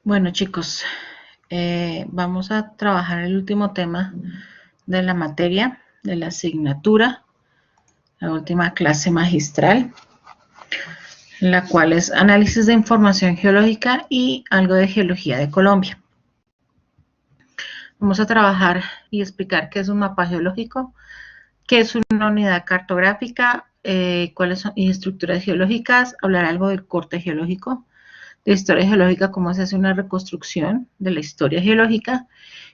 Bueno, chicos, vamos a trabajar el último tema de la materia, de la asignatura, la última clase magistral, la cual es análisis de información geológica y algo de geología de Colombia. Vamos a trabajar y explicar qué es un mapa geológico, qué es una unidad cartográfica, cuáles son estructuras geológicas, hablar algo del corte geológico, de historia geológica, cómo se hace una reconstrucción de la historia geológica,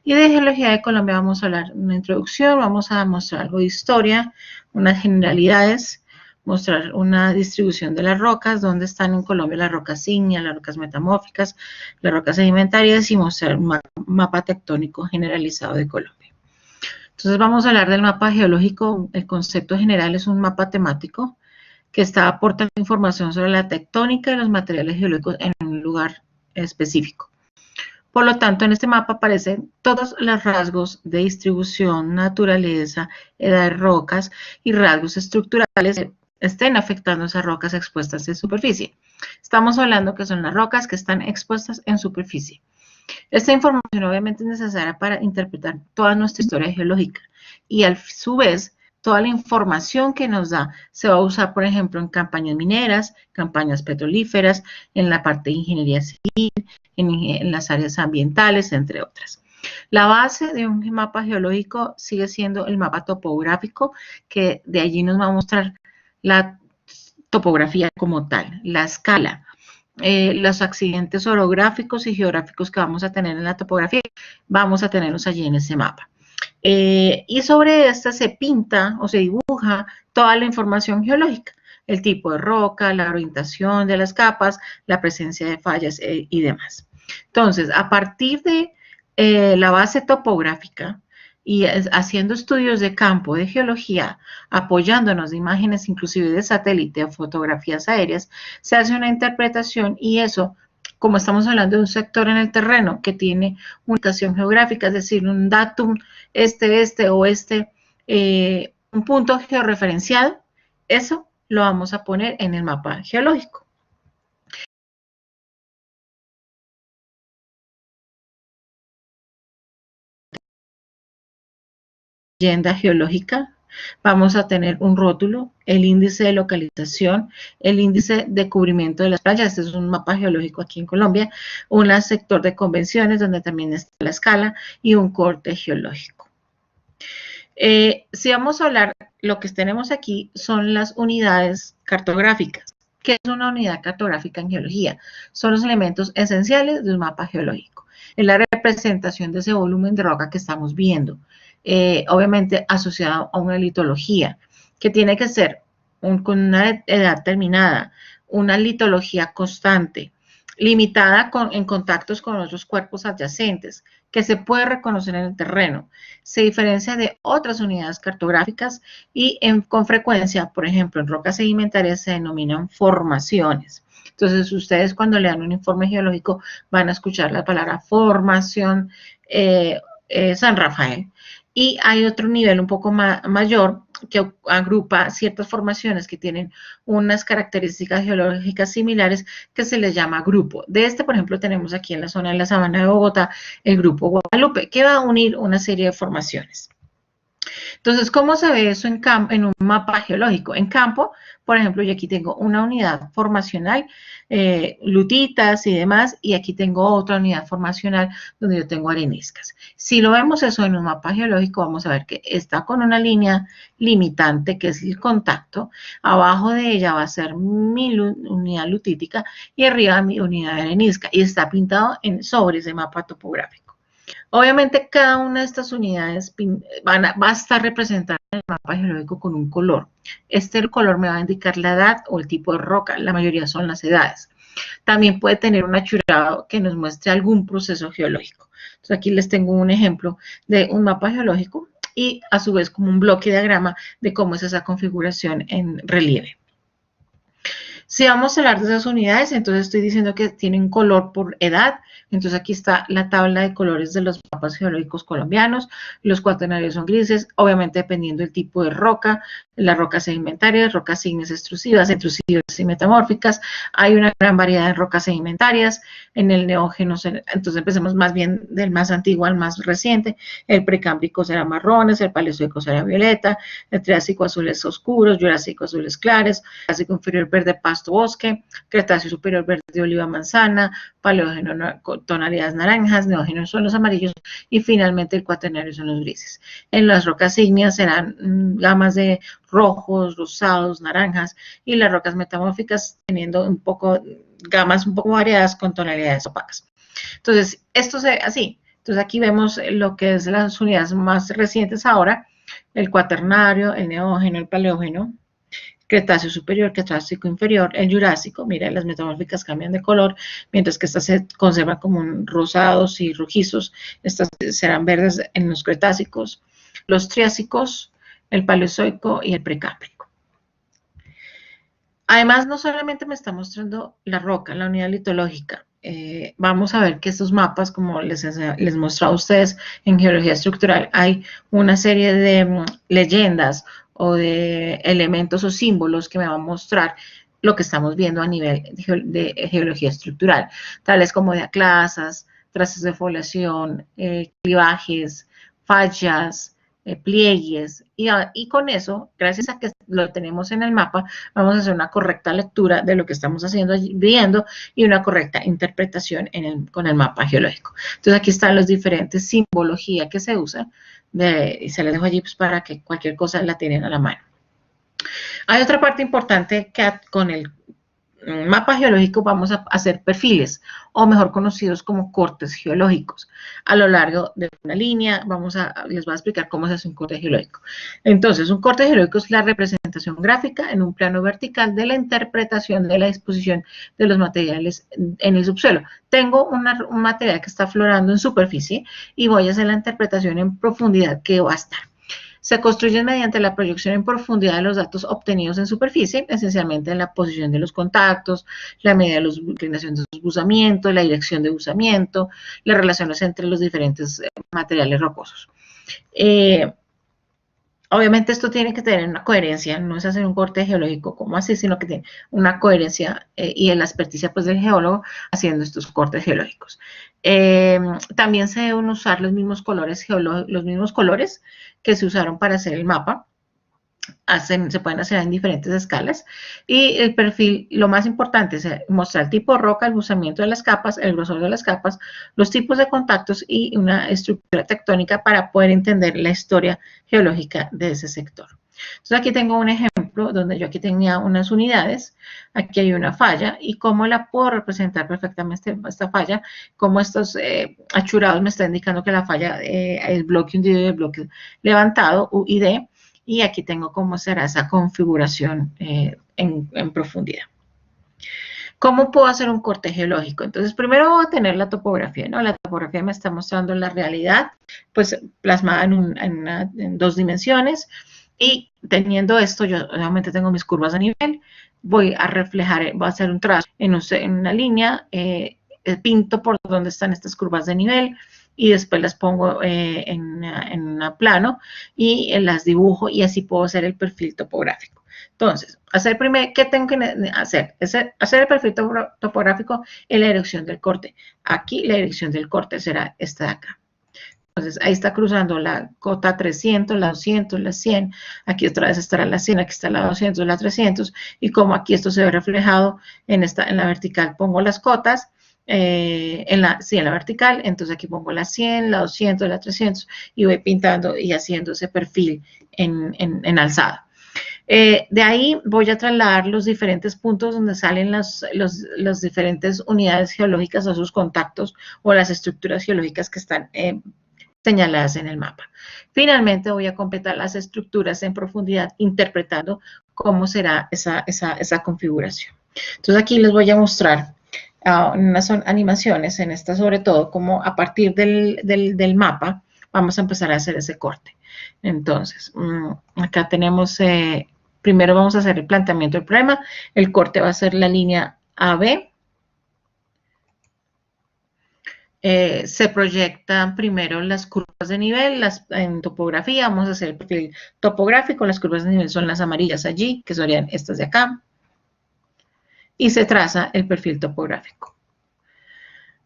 y de geología de Colombia vamos a hablar una introducción, vamos a mostrar algo de historia, unas generalidades, mostrar una distribución de las rocas, dónde están en Colombia las rocas ígneas, las rocas metamórficas, las rocas sedimentarias, y mostrar un mapa tectónico generalizado de Colombia. Entonces vamos a hablar del mapa geológico. El concepto general es un mapa temático que está aportando información sobre la tectónica y los materiales geológicos en un lugar específico. Por lo tanto, en este mapa aparecen todos los rasgos de distribución, naturaleza, edad de rocas y rasgos estructurales que estén afectando esas rocas expuestas en superficie. Estamos hablando que son las rocas que están expuestas en superficie. Esta información obviamente es necesaria para interpretar toda nuestra historia geológica y a su vez toda la información que nos da se va a usar, por ejemplo, en campañas mineras, campañas petrolíferas, en la parte de ingeniería civil, en las áreas ambientales, entre otras. La base de un mapa geológico sigue siendo el mapa topográfico, que de allí nos va a mostrar la topografía como tal, la escala, los accidentes orográficos y geográficos que vamos a tener en la topografía, vamos a tenerlos allí en ese mapa. Y sobre esta se pinta o se dibuja toda la información geológica, el tipo de roca, la orientación de las capas, la presencia de fallas y demás. Entonces, a partir de la base topográfica y haciendo estudios de campo de geología, apoyándonos de imágenes inclusive de satélite o fotografías aéreas, se hace una interpretación y eso, como estamos hablando de un sector en el terreno que tiene una ubicación geográfica, es decir, un datum, este, oeste, un punto georreferenciado, eso lo vamos a poner en el mapa geológico. Leyenda geológica, vamos a tener un rótulo, el índice de localización, el índice de cubrimiento de las playas, este es un mapa geológico aquí en Colombia, un sector de convenciones donde también está la escala y un corte geológico. Si vamos a hablar, lo que tenemos aquí son las unidades cartográficas. ¿Qué es una unidad cartográfica en geología? Son los elementos esenciales de un mapa geológico. Es la representación de ese volumen de roca que estamos viendo, obviamente asociado a una litología, que tiene que ser con una edad terminada, una litología constante, limitada en contactos con otros cuerpos adyacentes, que se puede reconocer en el terreno. Se diferencia de otras unidades cartográficas y con frecuencia, por ejemplo, en rocas sedimentarias se denominan formaciones. Entonces, ustedes cuando lean un informe geológico van a escuchar la palabra formación San Rafael. Y hay otro nivel un poco mayor que agrupa ciertas formaciones que tienen unas características geológicas similares que se les llama grupo. De este, por ejemplo, tenemos aquí en la zona de la Sabana de Bogotá el grupo Guadalupe, que va a unir una serie de formaciones. Entonces, ¿cómo se ve eso en un mapa geológico? En campo, por ejemplo, yo aquí tengo una unidad formacional, lutitas y demás, y aquí tengo otra unidad formacional donde yo tengo areniscas. Si lo vemos eso en un mapa geológico, vamos a ver que está con una línea limitante, que es el contacto, abajo de ella va a ser mi unidad lutítica y arriba mi unidad de arenisca, y está pintado sobre ese mapa topográfico. Obviamente cada una de estas unidades va a estar representada en el mapa geológico con un color. Este color me va a indicar la edad o el tipo de roca, la mayoría son las edades. También puede tener un achurado que nos muestre algún proceso geológico. Entonces aquí les tengo un ejemplo de un mapa geológico y a su vez como un bloque diagrama de cómo es esa configuración en relieve. Si vamos a hablar de esas unidades, entonces estoy diciendo que tienen color por edad. Entonces aquí está la tabla de colores de los mapas geológicos colombianos. Los cuaternarios son grises, obviamente dependiendo del tipo de roca, las rocas sedimentarias, rocas ígneas extrusivas y metamórficas. Hay una gran variedad de rocas sedimentarias. En el neógeno, entonces empecemos más bien del más antiguo al más reciente. El precámbrico será marrones, el paleozoico será violeta, el triásico azules oscuros, jurásico azules claros, Jurásico inferior verde pasto bosque, Cretáceo superior verde oliva manzana, Paleógeno tonalidades naranjas, Neógeno son los amarillos y finalmente el cuaternario son los grises. En las rocas ígneas serán gamas de rojos, rosados, naranjas y las rocas metamórficas teniendo gamas un poco variadas con tonalidades opacas. Entonces, esto es así. Entonces aquí vemos lo que es las unidades más recientes ahora, el cuaternario, el neógeno, el paleógeno, Cretáceo superior, Cretácico inferior, el Jurásico, mira, las metamórficas cambian de color, mientras que estas se conservan como rosados y rojizos, estas serán verdes en los Cretácicos, los Triásicos, el Paleozoico y el Precámbrico. Además, no solamente me está mostrando la roca, la unidad litológica, vamos a ver que estos mapas, como les he mostrado a ustedes en geología estructural, hay una serie de leyendas o de elementos o símbolos que me van a mostrar lo que estamos viendo a nivel de geología estructural, tales como diaclasas, trazas de foliación, clivajes, fallas, pliegues, y con eso, gracias a que lo tenemos en el mapa, vamos a hacer una correcta lectura de lo que estamos viendo y una correcta interpretación con el mapa geológico. Entonces aquí están los diferentes simbología que se usa, y se les dejo allí pues, para que cualquier cosa la tienen a la mano. Hay otra parte importante que con el mapa geológico vamos a hacer perfiles, o mejor conocidos como cortes geológicos. A lo largo de una línea, les voy a explicar cómo se hace un corte geológico. Entonces, un corte geológico es la representación gráfica en un plano vertical de la interpretación de la disposición de los materiales en el subsuelo. Tengo un material que está aflorando en superficie y voy a hacer la interpretación en profundidad que va a estar. Se construyen mediante la proyección en profundidad de los datos obtenidos en superficie, esencialmente en la posición de los contactos, la medida de la inclinación de sus buzamientos, la dirección de buzamiento, las relaciones entre los diferentes materiales rocosos. Obviamente esto tiene que tener una coherencia, no es hacer un corte geológico como así, sino que tiene una coherencia y en la experticia pues, del geólogo haciendo estos cortes geológicos. También se deben usar los mismos colores que se usaron para hacer el mapa. Se pueden hacer en diferentes escalas y el perfil, lo más importante es mostrar el tipo de roca, el buzamiento de las capas, el grosor de las capas, los tipos de contactos y una estructura tectónica para poder entender la historia geológica de ese sector. Entonces aquí tengo un ejemplo donde yo aquí tenía unas unidades, aquí hay una falla y cómo la puedo representar perfectamente esta falla, cómo estos achurados me están indicando que la falla es bloque hundido y el bloque levantado, U y D. Y aquí tengo cómo será esa configuración en profundidad. ¿Cómo puedo hacer un corte geológico? Entonces, primero voy a tener la topografía, ¿no? La topografía me está mostrando la realidad, pues plasmada en 2 dimensiones. Y teniendo esto, yo obviamente tengo mis curvas de nivel, voy a reflejar, voy a hacer un trazo en una línea, pinto por donde están estas curvas de nivel, y después las pongo en un plano y las dibujo y así puedo hacer el perfil topográfico. Entonces, ¿qué tengo que hacer? Hacer el perfil topográfico en la dirección del corte. Aquí la dirección del corte será esta de acá. Entonces, ahí está cruzando la cota 300, la 200, la 100. Aquí otra vez estará la 100, aquí está la 200, la 300. Y como aquí esto se ve reflejado en la vertical, pongo las cotas. En la vertical, entonces aquí pongo la 100, la 200, la 300 y voy pintando y haciendo ese perfil en alzada. De ahí voy a trasladar los diferentes puntos donde salen las diferentes unidades geológicas o sus contactos o las estructuras geológicas que están señaladas en el mapa. Finalmente voy a completar las estructuras en profundidad interpretando cómo será esa configuración. Entonces aquí les voy a mostrar unas animaciones en esta sobre todo, como a partir del mapa vamos a empezar a hacer ese corte. Entonces, acá tenemos primero vamos a hacer el planteamiento del problema. El corte va a ser la línea AB. Se proyectan primero las curvas de nivel, en topografía, vamos a hacer el perfil topográfico, las curvas de nivel son las amarillas allí, que serían estas de acá, y se traza el perfil topográfico.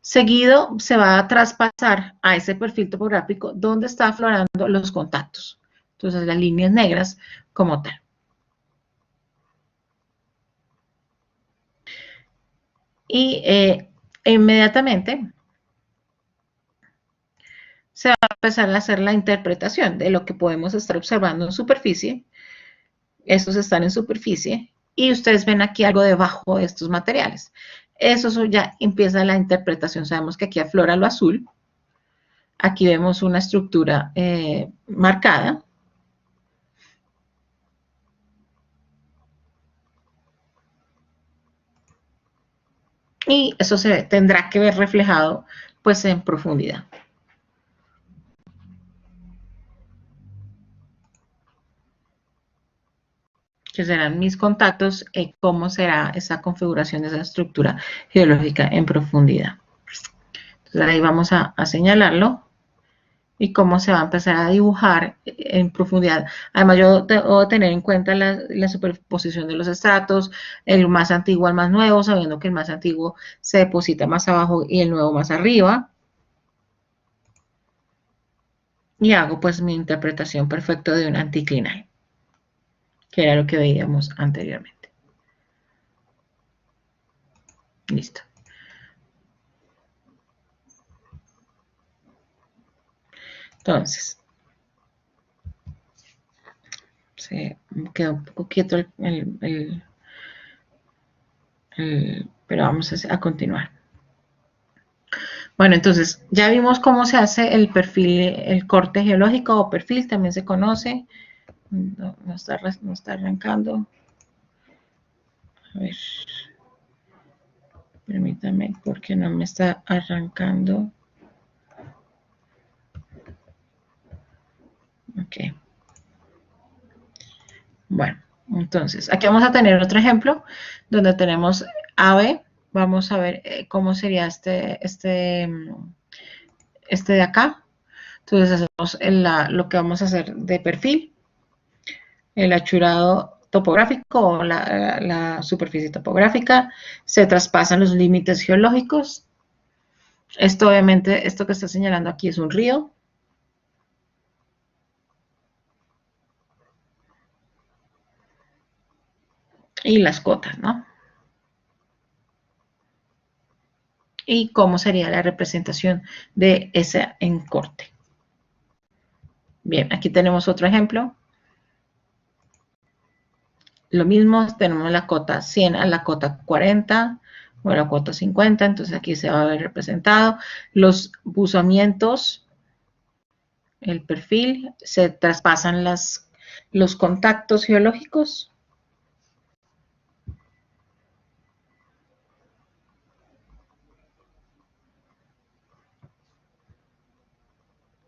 Seguido se va a traspasar a ese perfil topográfico donde está aflorando los contactos, entonces las líneas negras como tal. Y inmediatamente se va a empezar a hacer la interpretación de lo que podemos estar observando en superficie. Estos están en superficie y ustedes ven aquí algo debajo de estos materiales. Eso ya empieza la interpretación. Sabemos que aquí aflora lo azul. Aquí vemos una estructura marcada. Y eso se tendrá que ver reflejado pues en profundidad. Que serán mis contactos y cómo será esa configuración de esa estructura geológica en profundidad. Entonces ahí vamos a señalarlo y cómo se va a empezar a dibujar en profundidad. Además yo debo tener en cuenta la superposición de los estratos, el más antiguo al más nuevo, sabiendo que el más antiguo se deposita más abajo y el nuevo más arriba. Y hago pues mi interpretación perfecta de un anticlinal, que era lo que veíamos anteriormente. Listo. Entonces, se quedó un poco quieto pero vamos a continuar. Bueno, entonces ya vimos cómo se hace el perfil, el corte geológico o perfil, también se conoce. No está arrancando. A ver. Permítame porque no me está arrancando. Ok. Bueno, entonces aquí vamos a tener otro ejemplo donde tenemos AB. Vamos a ver cómo sería este de acá. Entonces hacemos lo que vamos a hacer de perfil, el achurado topográfico o la superficie topográfica, se traspasan los límites geológicos. Esto obviamente, esto que está señalando aquí es un río. Y las cotas, ¿no? Y cómo sería la representación de ese encorte. Bien, aquí tenemos otro ejemplo. Lo mismo, tenemos la cota 100 a la cota 40 o a la cota 50, entonces aquí se va a ver representado. Los buzamientos, el perfil, se traspasan los contactos geológicos.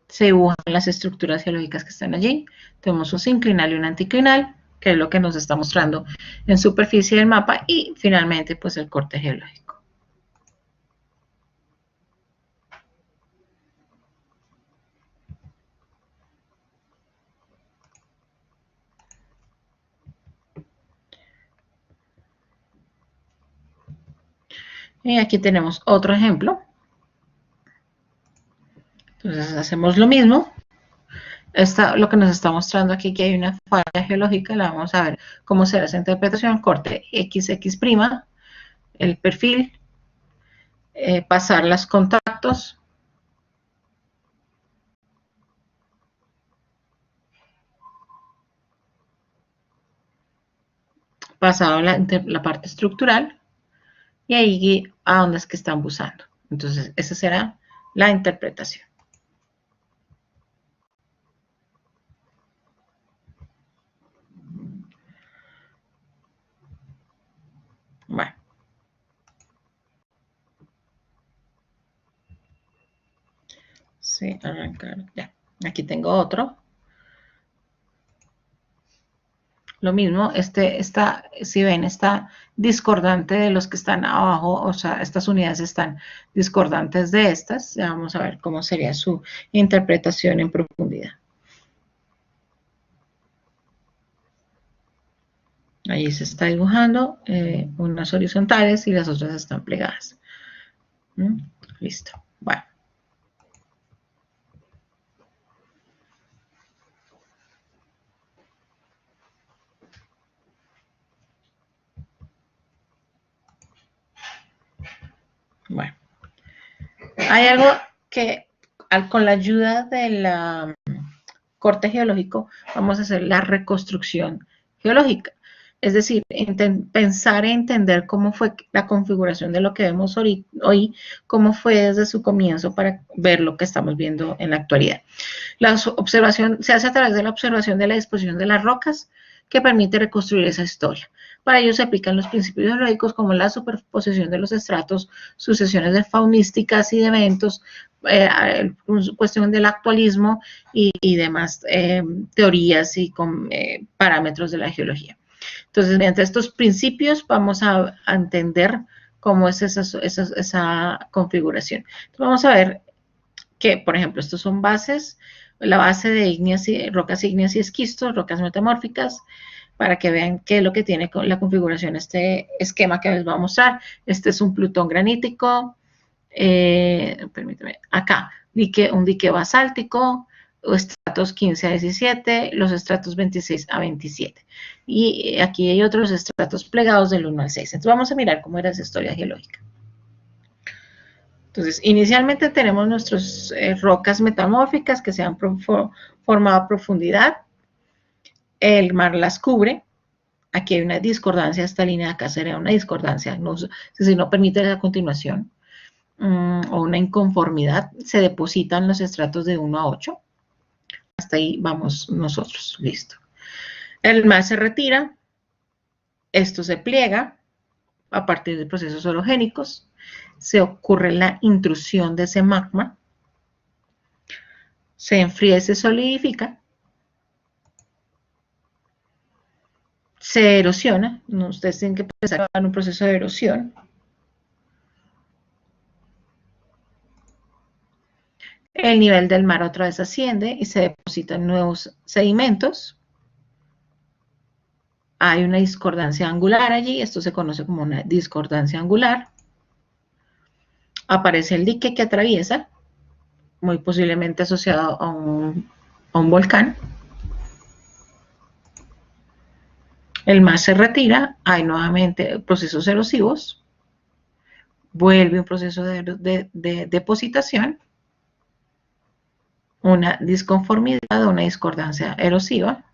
Se dibujan las estructuras geológicas que están allí. Tenemos un sinclinal y un anticlinal, que es lo que nos está mostrando en superficie del mapa, y finalmente pues el corte geológico. Y aquí tenemos otro ejemplo. Entonces hacemos lo mismo. Lo que nos está mostrando aquí que hay una falla geológica, la vamos a ver cómo será esa interpretación, corte XX', el perfil, pasar los contactos, pasado la parte estructural, y ahí a dónde es que están buzando. Entonces, esa será la interpretación. Bueno. Sí, arrancar. Ya. Aquí tengo otro. lo mismo, si ven, está discordante de los que están abajo, o sea, estas unidades están discordantes de estas. Ya vamos a ver cómo sería su interpretación en profundidad. Ahí se está dibujando unas horizontales y las otras están plegadas. Listo. Bueno. Bueno. Hay algo que con la ayuda del corte geológico vamos a hacer la reconstrucción geológica. Es decir, pensar e entender cómo fue la configuración de lo que vemos hoy, cómo fue desde su comienzo para ver lo que estamos viendo en la actualidad. La observación se hace a través de la observación de la disposición de las rocas que permite reconstruir esa historia. Para ello se aplican los principios geológicos como la superposición de los estratos, sucesiones de faunísticas y de eventos, cuestión del actualismo y demás teorías y parámetros de la geología. Entonces, mediante estos principios vamos a entender cómo es esa configuración. Entonces, vamos a ver que, por ejemplo, estos son bases, la base de rocas ígneas y esquistos, rocas metamórficas, para que vean qué es lo que tiene la configuración, este esquema que les voy a mostrar. Este es un plutón granítico, permíteme, acá, un dique basáltico, estratos 15 a 17, los estratos 26 a 27. Y aquí hay otros estratos plegados del 1 al 6. Entonces vamos a mirar cómo era esa historia geológica. Entonces, inicialmente tenemos nuestras rocas metamórficas que se han formado a profundidad. El mar las cubre. Aquí hay una discordancia, esta línea de acá sería una discordancia, si no permite la continuación, o una inconformidad. Se depositan los estratos de 1 a 8. Hasta ahí vamos nosotros, listo. El mar se retira, esto se pliega a partir de procesos orogénicos, se ocurre la intrusión de ese magma, se enfría y se solidifica, se erosiona, ustedes tienen que pensar en un proceso de erosión, el nivel del mar otra vez asciende y se depositan nuevos sedimentos. Hay una discordancia angular allí, esto se conoce como una discordancia angular. Aparece el dique que atraviesa, muy posiblemente asociado a un volcán. El mar se retira, hay nuevamente procesos erosivos, vuelve un proceso de depositación, una disconformidad, una discordancia erosiva,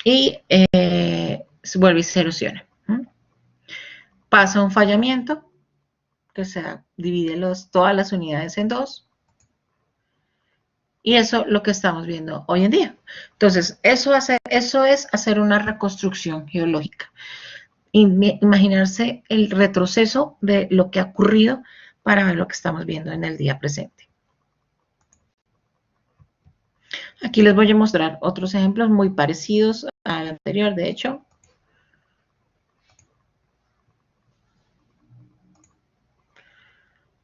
y vuelve y se erosiona. Pasa un fallamiento, que se divide todas las unidades en dos, y eso es lo que estamos viendo hoy en día. Entonces, eso es hacer una reconstrucción geológica. Imaginarse el retroceso de lo que ha ocurrido para ver lo que estamos viendo en el día presente. Aquí les voy a mostrar otros ejemplos muy parecidos al anterior, de hecho.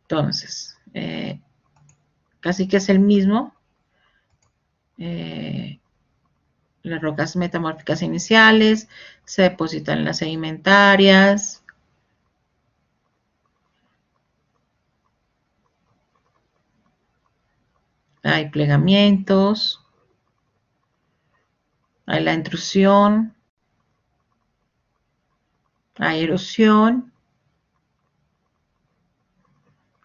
Entonces, casi que es el mismo. Las rocas metamórficas iniciales, se depositan en las sedimentarias. Hay plegamientos. Hay la intrusión. Hay erosión.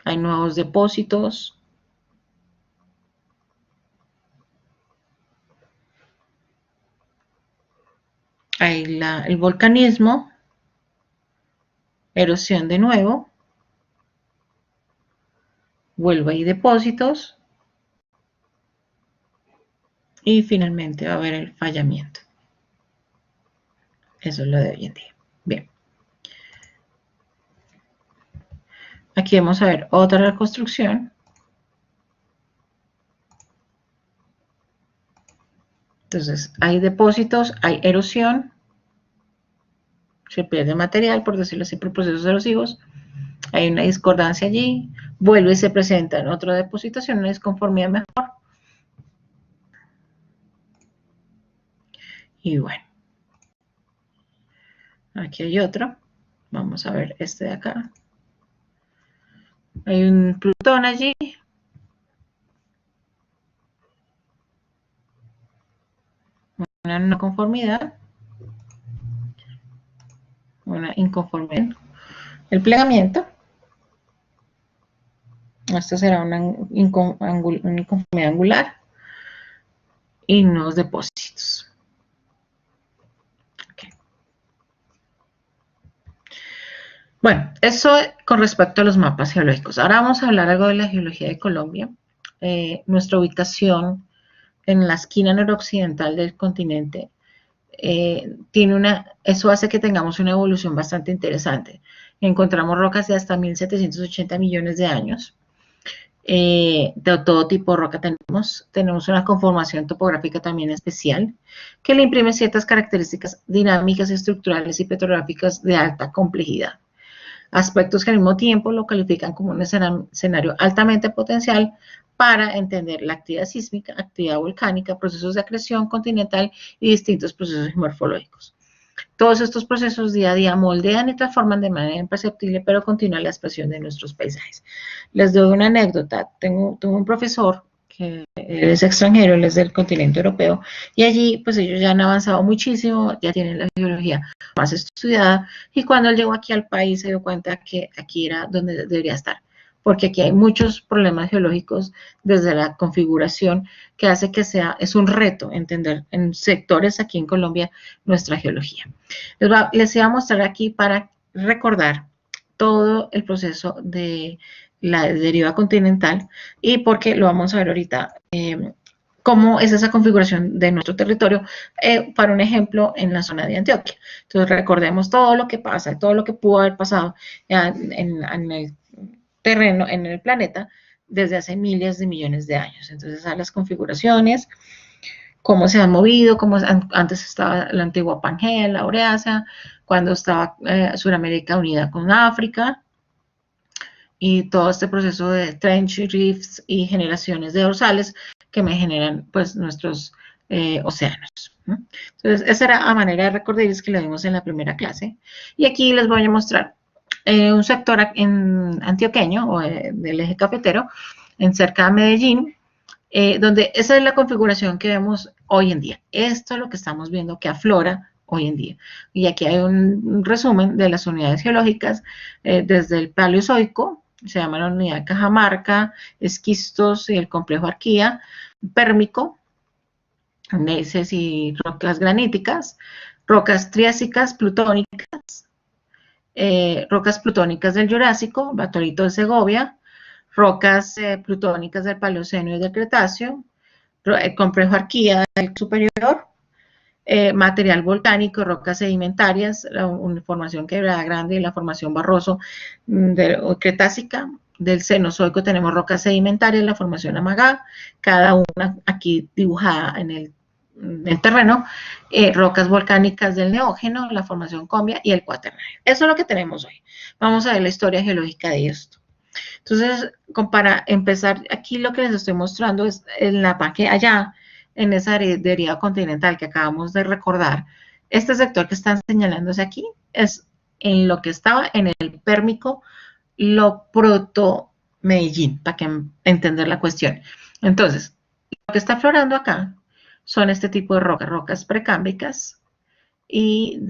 Hay nuevos depósitos. Hay el volcanismo, erosión de nuevo, vuelve a depósitos y finalmente va a haber el fallamiento. Eso es lo de hoy en día. Bien. Aquí vamos a ver otra reconstrucción. Entonces, hay depósitos, hay erosión, se pierde material, por decirlo así, por procesos erosivos, hay una discordancia allí, vuelve y se presenta en otra depositación, una disconformidad mejor. Y bueno, aquí hay otro. Vamos a ver este de acá. Hay un Plutón allí. Una no conformidad. Una inconformidad. El plegamiento. Esto será una inconformidad angular. Y nuevos depósitos. Okay. Bueno, eso con respecto a los mapas geológicos. Ahora vamos a hablar algo de la geología de Colombia. Nuestra ubicación en la esquina noroccidental del continente eso hace que tengamos una evolución bastante interesante. Encontramos rocas de hasta 1780 millones de años. De todo tipo de roca tenemos una conformación topográfica también especial que le imprime ciertas características dinámicas, estructurales y petrográficas de alta complejidad. Aspectos que al mismo tiempo lo califican como un escenario altamente potencial para entender la actividad sísmica, actividad volcánica, procesos de acreción continental y distintos procesos morfológicos. Todos estos procesos día a día moldean y transforman de manera imperceptible pero continua la expresión de nuestros paisajes. Les doy una anécdota. Tengo un profesor que es extranjero, él es del continente europeo, y allí pues ellos ya han avanzado muchísimo, ya tienen la geología más estudiada, y cuando él llegó aquí al país se dio cuenta que aquí era donde debería estar, porque aquí hay muchos problemas geológicos desde la configuración que hace que es un reto entender en sectores aquí en Colombia nuestra geología. Les iba a mostrar aquí para recordar todo el proceso de la deriva continental y porque lo vamos a ver ahorita, cómo es esa configuración de nuestro territorio, para un ejemplo en la zona de Antioquia. Entonces recordemos todo lo que pasa, todo lo que pudo haber pasado en el terreno, en el planeta, desde hace miles de millones de años. Entonces a las configuraciones, cómo se han movido, cómo antes estaba la antigua Pangea, la Aureasa, cuando estaba Sudamérica unida con África, y todo este proceso de trench rifts y generaciones de dorsales que me generan pues nuestros océanos. Entonces, esa era a manera de recordarles que lo vimos en la primera clase. Y aquí les voy a mostrar un sector antioqueño o del eje cafetero, en cerca de Medellín, donde esa es la configuración que vemos hoy en día. Esto es lo que estamos viendo que aflora hoy en día. Y aquí hay un resumen de las unidades geológicas desde el Paleozoico, se llama la unidad de Cajamarca, esquistos y el complejo Arquía, pérmico, gneisses y rocas graníticas, rocas triásicas, plutónicas, rocas plutónicas del Jurásico, Batorito de Segovia, rocas plutónicas del Paleoceno y del Cretáceo, el complejo Arquía del superior, material volcánico, rocas sedimentarias, una formación quebrada grande y la formación Barroso cretácica. Del Cenozoico tenemos rocas sedimentarias, la formación Amagá, cada una aquí dibujada en el terreno, rocas volcánicas del Neógeno, la formación Combia y el Cuaternario. Eso es lo que tenemos hoy. Vamos a ver la historia geológica de esto. Entonces, para empezar, aquí lo que les estoy mostrando es en la Pangea, allá, en esa deriva continental que acabamos de recordar, este sector que están señalándose aquí es en lo que estaba en el pérmico, lo proto-Medellín, para que entender la cuestión. Entonces, lo que está aflorando acá son este tipo de rocas precámbicas y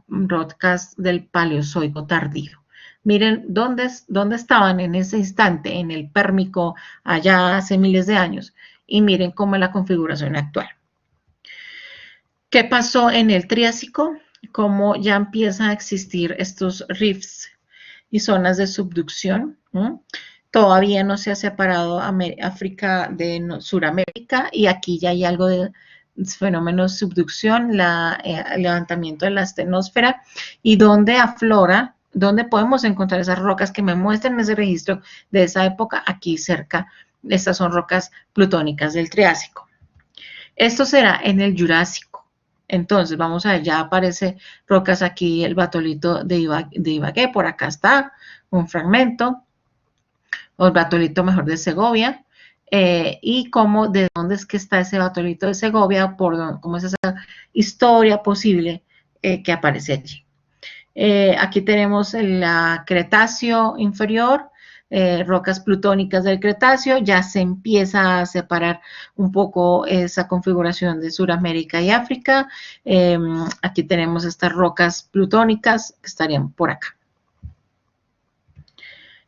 rocas del Paleozoico tardío. Miren dónde estaban en ese instante, en el pérmico, allá hace miles de años, y miren cómo es la configuración actual. ¿Qué pasó en el Triásico? Cómo ya empiezan a existir estos rifts y zonas de subducción. Todavía no se ha separado África de Sudamérica, y aquí ya hay algo de fenómenos de subducción, el levantamiento de la astenosfera, y donde aflora, donde podemos encontrar esas rocas que me muestran ese registro de esa época, aquí cerca. Estas son rocas plutónicas del Triásico. Esto será en el Jurásico. Entonces, vamos a ver, ya aparece rocas aquí, el batolito de Ibagué, por acá está un fragmento, o el batolito mejor de Segovia, y cómo, de dónde es que está ese batolito de Segovia, cómo es esa historia posible que aparece allí. Aquí tenemos el Cretáceo inferior, rocas plutónicas del Cretáceo, ya se empieza a separar un poco esa configuración de Sudamérica y África. Aquí tenemos estas rocas plutónicas que estarían por acá.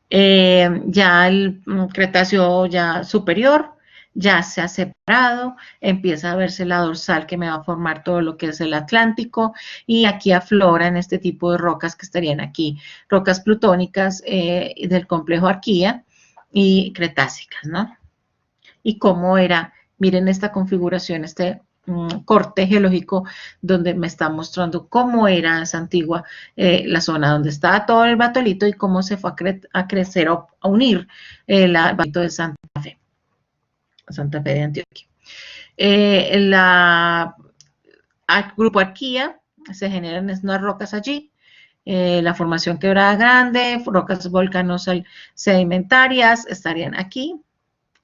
Ya el Cretáceo ya superior ya se ha separado, empieza a verse la dorsal que me va a formar todo lo que es el Atlántico, y aquí afloran este tipo de rocas que estarían aquí, rocas plutónicas del complejo Arquía y cretácicas, ¿no? Y cómo era, miren esta configuración, este corte geológico donde me está mostrando cómo era esa antigua la zona donde estaba todo el batolito y cómo se fue a crecer o a unir el batolito de Santa Fe de Antioquia. El grupo Arquía, se generan unas rocas allí, la formación Quebrada Grande, rocas volcanosas sedimentarias estarían aquí,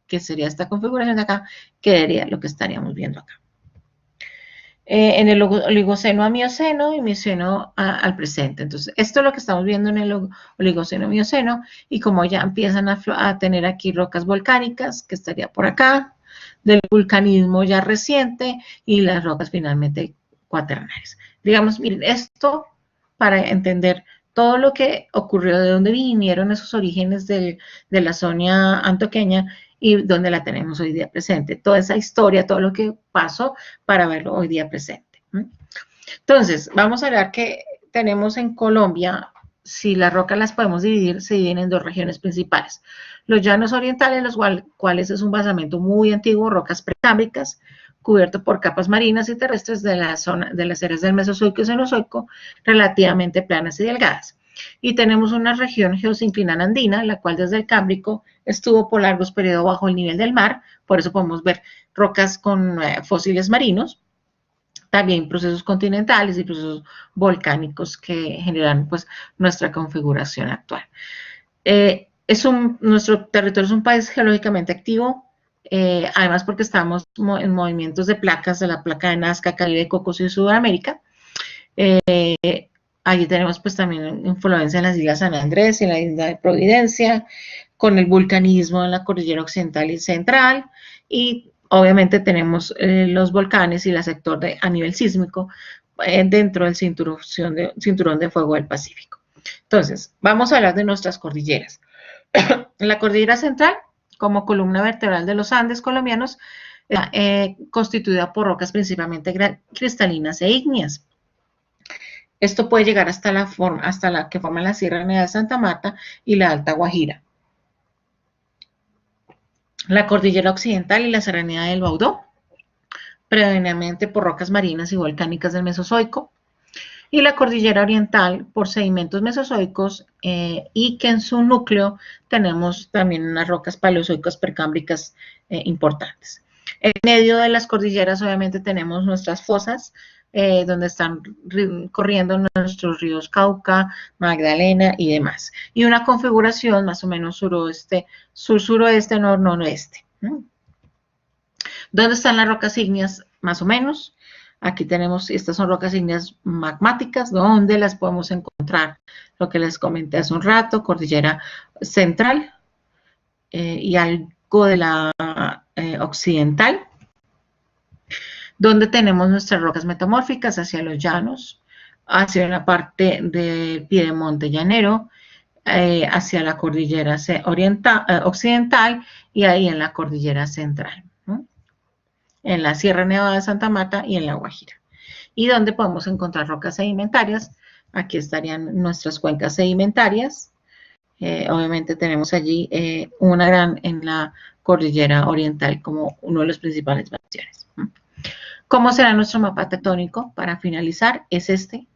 que sería esta configuración de acá, que sería lo que estaríamos viendo acá. En el Oligoceno a Mioceno y Mioceno al presente. Entonces, esto es lo que estamos viendo en el Oligoceno Mioceno, y como ya empiezan a tener aquí rocas volcánicas, que estaría por acá, del vulcanismo ya reciente, y las rocas finalmente cuaternarias. Digamos, miren, esto para entender todo lo que ocurrió, de dónde vinieron esos orígenes de la zona antioqueña, y dónde la tenemos hoy día presente. Toda esa historia, todo lo que pasó para verlo hoy día presente. Entonces, vamos a ver que tenemos en Colombia, si las rocas las podemos dividir, se dividen en dos regiones principales. Los llanos orientales, los cuales es un basamento muy antiguo, rocas precámbricas, cubierto por capas marinas y terrestres de la zona de las eras del Mesozoico y Cenozoico, relativamente planas y delgadas. Y tenemos una región geosinclinal andina, la cual desde el Cámbrico estuvo por largos periodos bajo el nivel del mar, por eso podemos ver rocas con fósiles marinos, también procesos continentales y procesos volcánicos que generan pues nuestra configuración actual. Nuestro territorio es un país geológicamente activo, además porque estamos en movimientos de placas, de la placa de Nazca, Caribe, Cocos y Sudamérica. Allí tenemos pues también influencia en las islas San Andrés y en la isla de Providencia, con el vulcanismo en la cordillera occidental y central, y obviamente tenemos los volcanes y el sector a nivel sísmico dentro del cinturón de fuego del Pacífico. Entonces, vamos a hablar de nuestras cordilleras. La cordillera central, como columna vertebral de los Andes colombianos, constituida por rocas principalmente cristalinas e ígneas. Esto puede llegar hasta la que forman la Sierra Nevada de Santa Marta y la Alta Guajira. La cordillera occidental y la serranía del Baudó, predominantemente por rocas marinas y volcánicas del Mesozoico, y la cordillera oriental por sedimentos mesozoicos, y que en su núcleo tenemos también unas rocas paleozoicas precámbricas importantes. En medio de las cordilleras obviamente tenemos nuestras fosas, donde están corriendo nuestros ríos Cauca, Magdalena y demás. Y una configuración más o menos suroeste, sur-suroeste, nor-noroeste. ¿Dónde están las rocas ígneas? Más o menos. Aquí tenemos, estas son rocas ígneas magmáticas, ¿dónde las podemos encontrar? Lo que les comenté hace un rato, cordillera central y algo de la occidental, donde tenemos nuestras rocas metamórficas hacia los llanos, hacia la parte del piedemonte llanero, hacia la cordillera occidental y ahí en la cordillera central, ¿no? En la Sierra Nevada de Santa Marta y en la Guajira. Y donde podemos encontrar rocas sedimentarias, aquí estarían nuestras cuencas sedimentarias. Obviamente tenemos allí una gran en la cordillera oriental como uno de los principales bastiones. ¿Cómo será nuestro mapa tectónico? Para finalizar, es este,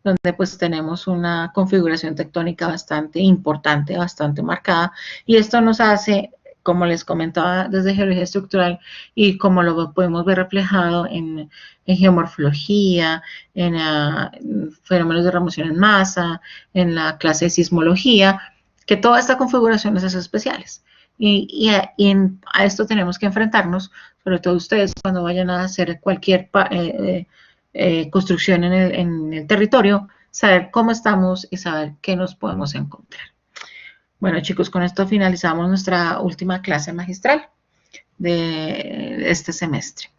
donde pues tenemos una configuración tectónica bastante importante, bastante marcada, y esto nos hace como les comentaba, desde geología estructural y como lo podemos ver reflejado en geomorfología, en fenómenos de remoción en masa, en la clase de sismología, que toda esta configuración es especiales. Y a esto tenemos que enfrentarnos, sobre todo ustedes cuando vayan a hacer cualquier construcción en el territorio, saber cómo estamos y saber qué nos podemos encontrar. Bueno, chicos, con esto finalizamos nuestra última clase magistral de este semestre.